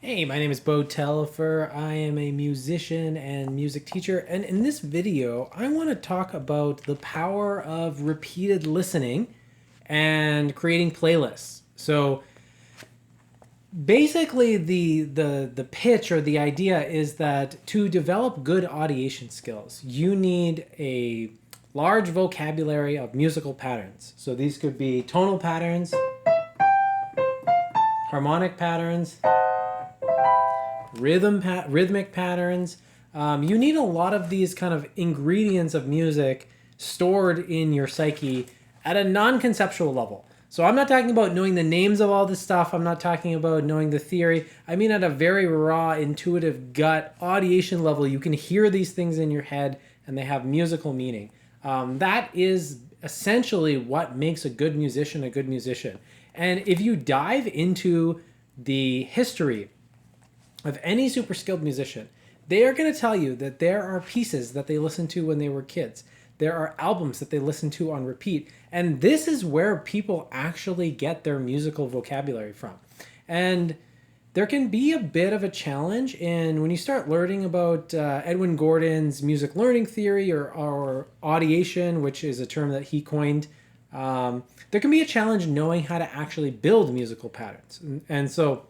Hey, my name is Beau Taillefer. I am a musician and music teacher, and in this video, I want to talk about the power of repeated listening and creating playlists. So basically, the pitch or the idea is that to develop good audiation skills, you need a large vocabulary of musical patterns. So these could be tonal patterns, harmonic patterns, rhythmic patterns. You need a lot of these kind of ingredients of music stored in your psyche at a non-conceptual level. So I'm not talking about knowing the names of all this stuff. I'm not talking about knowing the theory. I mean at a very raw, intuitive gut audiation level, you can hear these things in your head and they have musical meaning. That is essentially what makes a good musician a good musician. And if you dive into the history of any super skilled musician, they are going to tell you that there are pieces that they listened to when they were kids. There are albums that they listen to on repeat. And this is where people actually get their musical vocabulary from. And there can be a bit of a challenge in when you start learning about Edwin Gordon's music learning theory or audiation, which is a term that he coined. There can be a challenge knowing how to actually build musical patterns. And so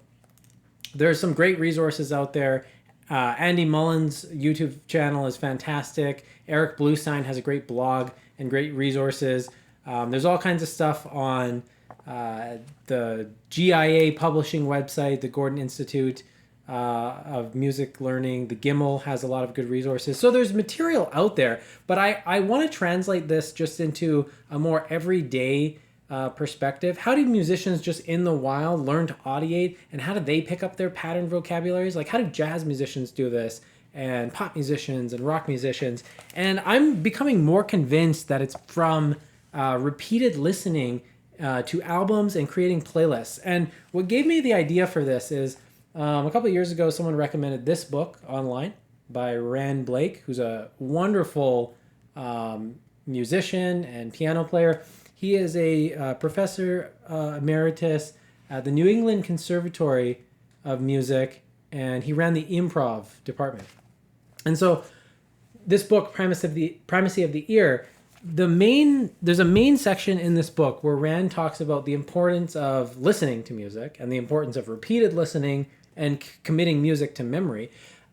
there's some great resources out there. Andy Mullen's YouTube channel is fantastic. Eric Bluestein has a great blog and great resources. There's all kinds of stuff on the GIA publishing website, the Gordon Institute of Music Learning. The Gimmel has a lot of good resources. So there's material out there, but I want to translate this just into a more everyday perspective. How do musicians just in the wild learn to audiate, and how do they pick up their pattern vocabularies? Like, how do jazz musicians do this, and pop musicians and rock musicians? And I'm becoming more convinced that it's from repeated listening to albums and creating playlists. And what gave me the idea for this is a couple of years ago, someone recommended this book online by Rand Blake, who's a wonderful musician and piano player. He is a professor emeritus at the New England Conservatory of Music, and he ran the improv department. And so, this book, Primacy of the Ear, there's a main section in this book where Rand talks about the importance of listening to music and the importance of repeated listening and committing music to memory.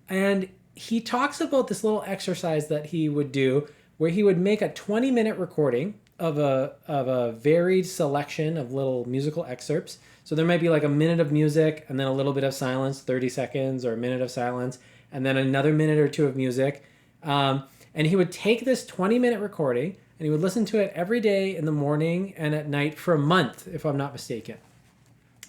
And he talks about this little exercise that he would do where he would make a 20-minute recording of a varied selection of little musical excerpts. So there might be like a minute of music and then a little bit of silence, 30 seconds or a minute of silence, and then another minute or two of music. And he would take this 20-minute recording and he would listen to it every day in the morning and at night for a month, if I'm not mistaken.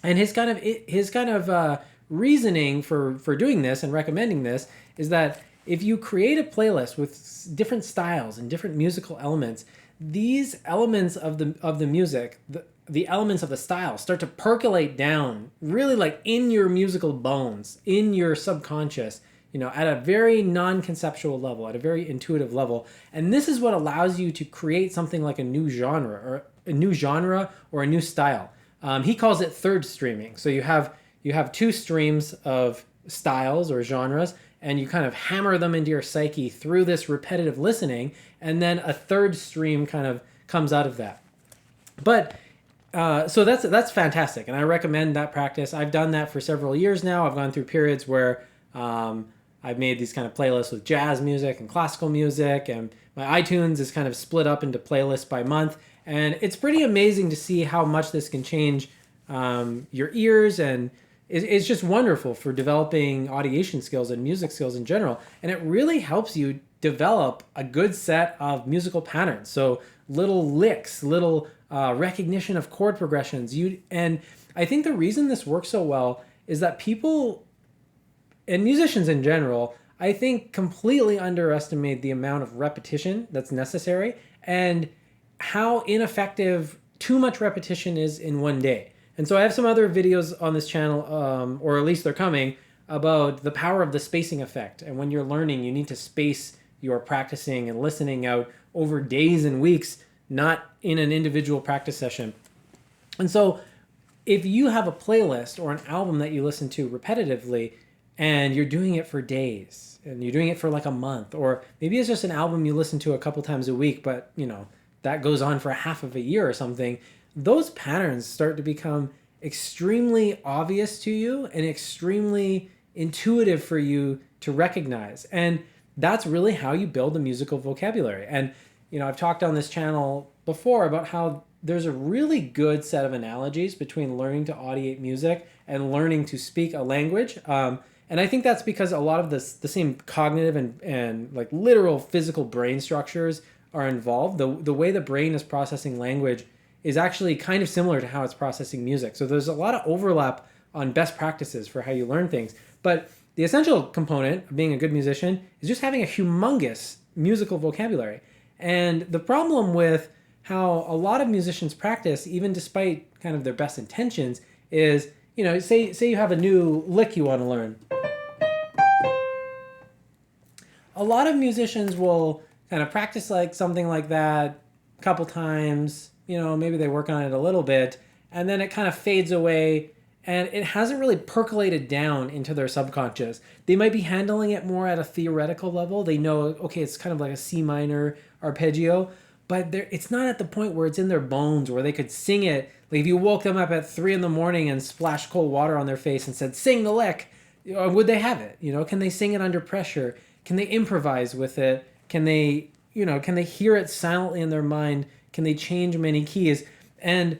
And his kind of reasoning for doing this and recommending this is that if you create a playlist with different styles and different musical elements, these elements of the music, the elements of the style start to percolate down really like in your musical bones, in your subconscious, at a very non-conceptual level, at a very intuitive level. And this is what allows you to create something like a new genre or a new style. He calls it third streaming. So you have two streams of styles or genres, and you kind of hammer them into your psyche through this repetitive listening, and then a third stream kind of comes out of that. But so that's fantastic, and I recommend that practice. I've done that for several years now. I've gone through periods where I've made these kind of playlists with jazz music and classical music, and my iTunes is kind of split up into playlists by month, and it's pretty amazing to see how much this can change your ears, and it's just wonderful for developing audiation skills and music skills in general. And it really helps you develop a good set of musical patterns. So little licks, little recognition of chord progressions. And I think the reason this works so well is that people and musicians in general, I think, completely underestimate the amount of repetition that's necessary and how ineffective too much repetition is in one day. And so I have some other videos on this channel, or at least they're coming, about the power of the spacing effect. And when you're learning, you need to space your practicing and listening out over days and weeks, not in an individual practice session. And so if you have a playlist or an album that you listen to repetitively and you're doing it for days and you're doing it for like a month, or maybe it's just an album you listen to a couple times a week, but that goes on for half of a year or something, those patterns start to become extremely obvious to you and extremely intuitive for you to recognize. And that's really how you build a musical vocabulary. And, I've talked on this channel before about how there's a really good set of analogies between learning to audiate music and learning to speak a language. And I think that's because a lot of the same cognitive and like literal physical brain structures are involved. The way the brain is processing language is actually kind of similar to how it's processing music. So there's a lot of overlap on best practices for how you learn things. But the essential component of being a good musician is just having a humongous musical vocabulary. And the problem with how a lot of musicians practice, even despite kind of their best intentions, is, say you have a new lick you want to learn. A lot of musicians will kind of practice like something like that a couple times, maybe they work on it a little bit, and then it kind of fades away and it hasn't really percolated down into their subconscious. They might be handling it more at a theoretical level. They know, okay, it's kind of like a C minor arpeggio, but it's not at the point where it's in their bones where they could sing it. Like if you woke them up at 3 a.m. and splashed cold water on their face and said, sing the lick, would they have it? Can they sing it under pressure? Can they improvise with it? Can they hear it silently in their mind? Can they change many keys? And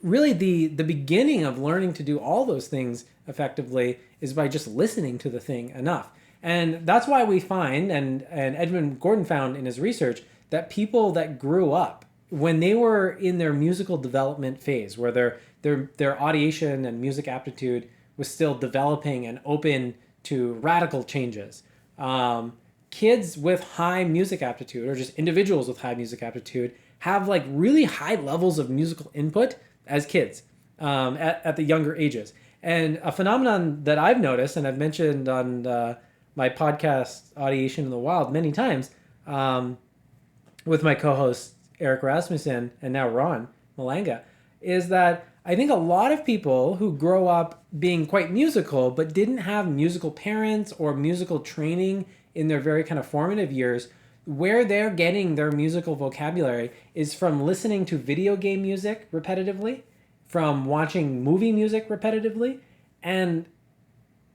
really the beginning of learning to do all those things effectively is by just listening to the thing enough. And that's why we find, and Edmund Gordon found in his research, that people that grew up when they were in their musical development phase, where their audiation and music aptitude was still developing and open to radical changes, kids with high music aptitude, or just individuals with high music aptitude, have like really high levels of musical input as kids at the younger ages. And a phenomenon that I've noticed, and I've mentioned on my podcast Audiation in the Wild many times, with my co-host Eric Rasmussen and now Ron Malanga, is that I think a lot of people who grow up being quite musical but didn't have musical parents or musical training in their very kind of formative years, where they're getting their musical vocabulary is from listening to video game music repetitively, from watching movie music repetitively, and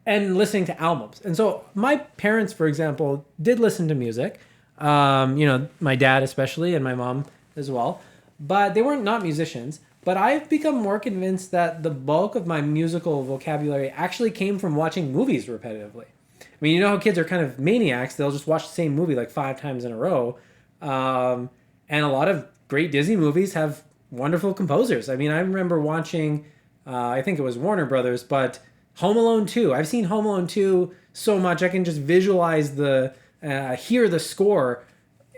listening to albums. And so my parents, for example, did listen to music. My dad especially, and my mom as well, but they weren't not musicians. But I've become more convinced that the bulk of my musical vocabulary actually came from watching movies repetitively. I mean, how kids are kind of maniacs. They'll just watch the same movie like 5 times in a row. And a lot of great Disney movies have wonderful composers. I mean, I remember watching, I think it was Warner Brothers, but Home Alone 2. I've seen Home Alone 2 so much I can just visualize hear the score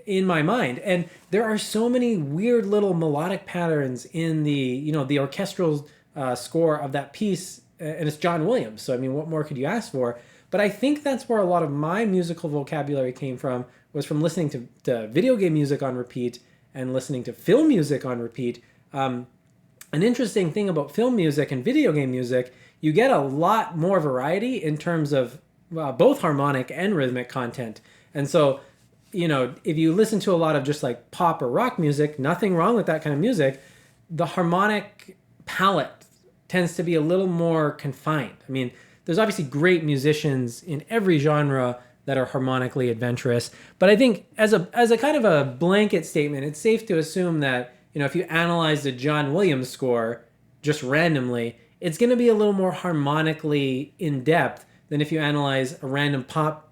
in my mind. And there are so many weird little melodic patterns in the orchestral score of that piece, and it's John Williams. So I mean, what more could you ask for? But I think that's where a lot of my musical vocabulary came from, was from listening to video game music on repeat and listening to film music on repeat. An interesting thing about film music and video game music, you get a lot more variety in terms of both harmonic and rhythmic content. And so, if you listen to a lot of just like pop or rock music, nothing wrong with that kind of music, the harmonic palette tends to be a little more confined. I mean, there's obviously great musicians in every genre that are harmonically adventurous, but I think as a kind of a blanket statement, it's safe to assume that, if you analyze the John Williams score just randomly, it's going to be a little more harmonically in depth than if you analyze a random pop,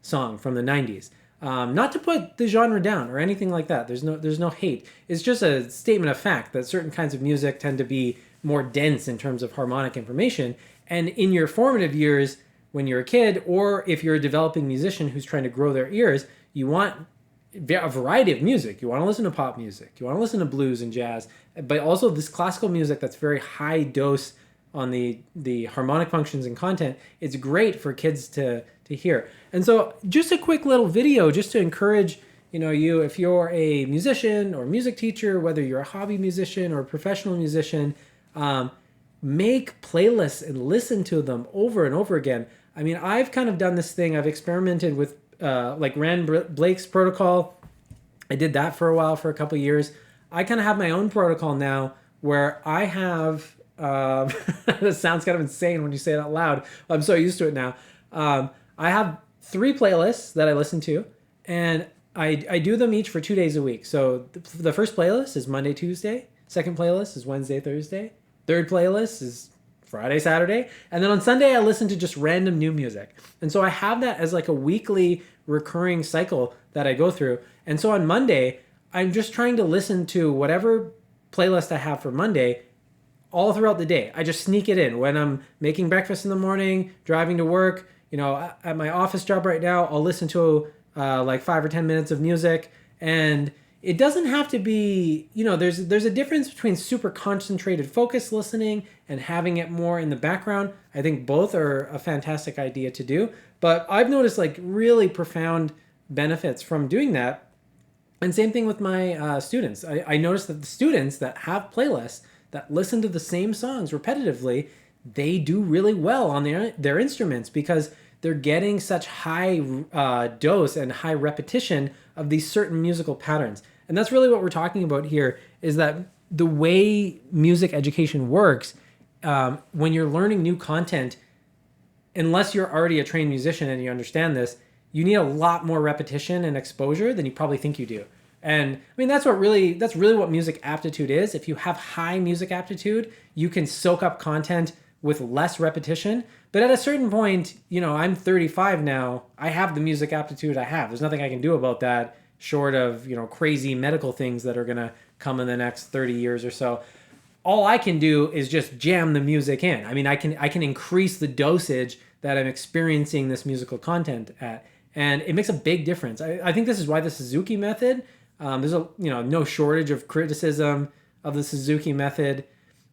song from the 90s. Not to put the genre down or anything like that. There's no hate. It's just a statement of fact that certain kinds of music tend to be more dense in terms of harmonic information. And in your formative years, when you're a kid, or if you're a developing musician who's trying to grow their ears, you want a variety of music. You want to listen to pop music. You want to listen to blues and jazz, but also this classical music that's very high dose on the harmonic functions and content. It's great for kids to hear. And so just a quick little video just to encourage, you, if you're a musician or music teacher, whether you're a hobby musician or a professional musician, Make playlists and listen to them over and over again. I mean, I've kind of done this thing. I've experimented with like Rand Blake's protocol. I did that for a while, for a couple of years. I kind of have my own protocol now where I have. This sounds kind of insane when you say it out loud. I'm so used to it now. I have 3 playlists that I listen to, and I do them each for 2 days a week. So the first playlist is Monday, Tuesday. Second playlist is Wednesday, Thursday. Third playlist is Friday, Saturday. And then on Sunday, I listen to just random new music. And so I have that as like a weekly recurring cycle that I go through. And so on Monday, I'm just trying to listen to whatever playlist I have for Monday all throughout the day. I just sneak it in when I'm making breakfast in the morning, driving to work. You know, at my office job right now, I'll listen to like 5 or 10 minutes of music. And it doesn't have to be, you know, there's a difference between super concentrated focus listening and having it more in the background. I think both are a fantastic idea to do. But I've noticed like really profound benefits from doing that. And same thing with my students. I noticed that the students that have playlists that listen to the same songs repetitively, they do really well on their instruments because they're getting such high dose and high repetition of these certain musical patterns. And that's really what we're talking about here, is that the way music education works, when you're learning new content, unless you're already a trained musician and you understand this, you need a lot more repetition and exposure than you probably think you do. And I mean, that's really what music aptitude is. If you have high music aptitude, you can soak up content with less repetition. But at a certain point, you know, I'm 35 now. I have the music aptitude I have. There's nothing I can do about that short of, you know, crazy medical things that are going to come in the next 30 years or so. All I can do is just jam the music in. I mean, I can increase the dosage that I'm experiencing this musical content at. And it makes a big difference. I think this is why the Suzuki method, there's no shortage of criticism of the Suzuki method,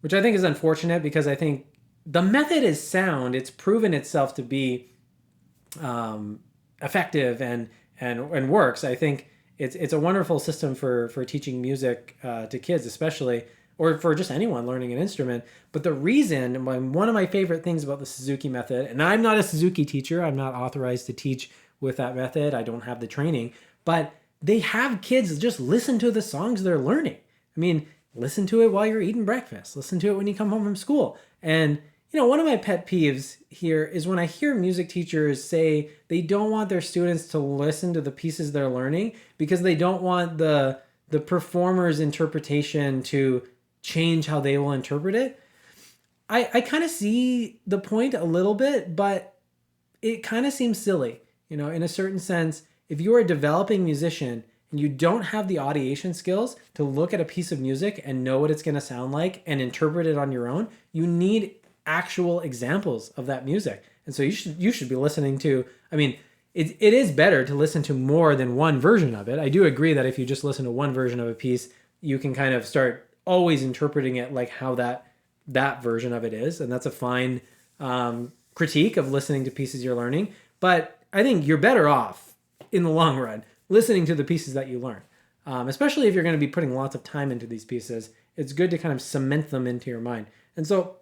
which I think is unfortunate because I think the method is sound. It's proven itself to be effective and works. I think it's a wonderful system for teaching music to kids, especially, or for just anyone learning an instrument. But the reason, one of my favorite things about the Suzuki method, and I'm not a Suzuki teacher, I'm not authorized to teach with that method, I don't have the training, but they have kids just listen to the songs they're learning. I mean, listen to it while you're eating breakfast, listen to it when you come home from school. And you know, one of my pet peeves here is when I hear music teachers say they don't want their students to listen to the pieces they're learning because they don't want the performer's interpretation to change how they will interpret it. I kind of see the point a little bit, but it kind of seems silly. You know, in a certain sense, if you are a developing musician and you don't have the audiation skills to look at a piece of music and know what it's going to sound like and interpret it on your own, you need actual examples of that music. And so you should be listening to, I mean, it is better to listen to more than one version of it. I do agree that if you just listen to one version of a piece, you can kind of start always interpreting it like how that version of it is. And that's a fine critique of listening to pieces you're learning. But I think you're better off in the long run listening to the pieces that you learn. Especially if you're going to be putting lots of time into these pieces, it's good to kind of cement them into your mind. And so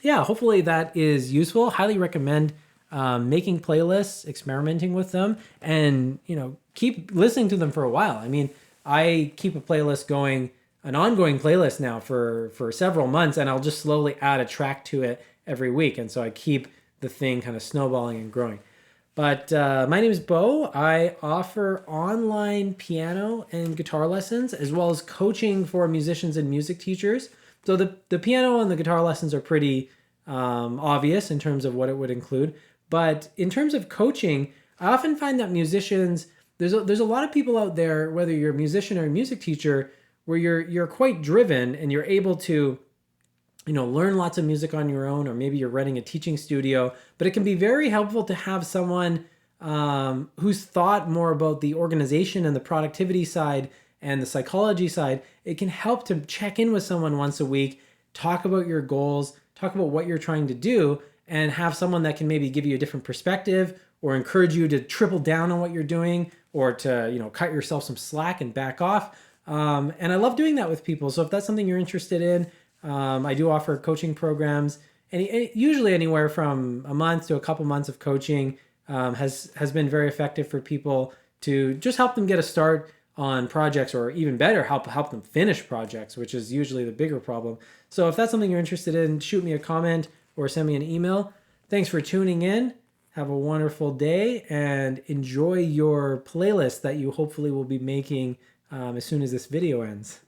yeah, hopefully that is useful. Highly recommend making playlists, experimenting with them, and you know, keep listening to them for a while. I mean, I keep a playlist going, an ongoing playlist now for several months, and I'll just slowly add a track to it every week, and so I keep the thing kind of snowballing and growing. But my name is Beau. I offer online piano and guitar lessons, as well as coaching for musicians and music teachers. So the piano and the guitar lessons are pretty obvious in terms of what it would include. But in terms of coaching, I often find that musicians, there's a lot of people out there, whether you're a musician or a music teacher, where you're quite driven and you're able to, you know, learn lots of music on your own, or maybe you're running a teaching studio. But it can be very helpful to have someone who's thought more about the organization and the productivity side and the psychology side. It can help to check in with someone once a week, talk about your goals, talk about what you're trying to do, and have someone that can maybe give you a different perspective or encourage you to triple down on what you're doing, or to, you know, cut yourself some slack and back off. And I love doing that with people. So if that's something you're interested in, I do offer coaching programs, and usually anywhere from a month to a couple months of coaching has been very effective for people to just help them get a start on projects, or even better, help them finish projects, which is usually the bigger problem. So if that's something you're interested in, shoot me a comment or send me an email. Thanks for tuning in. Have a wonderful day and enjoy your playlist that you hopefully will be making as soon as this video ends.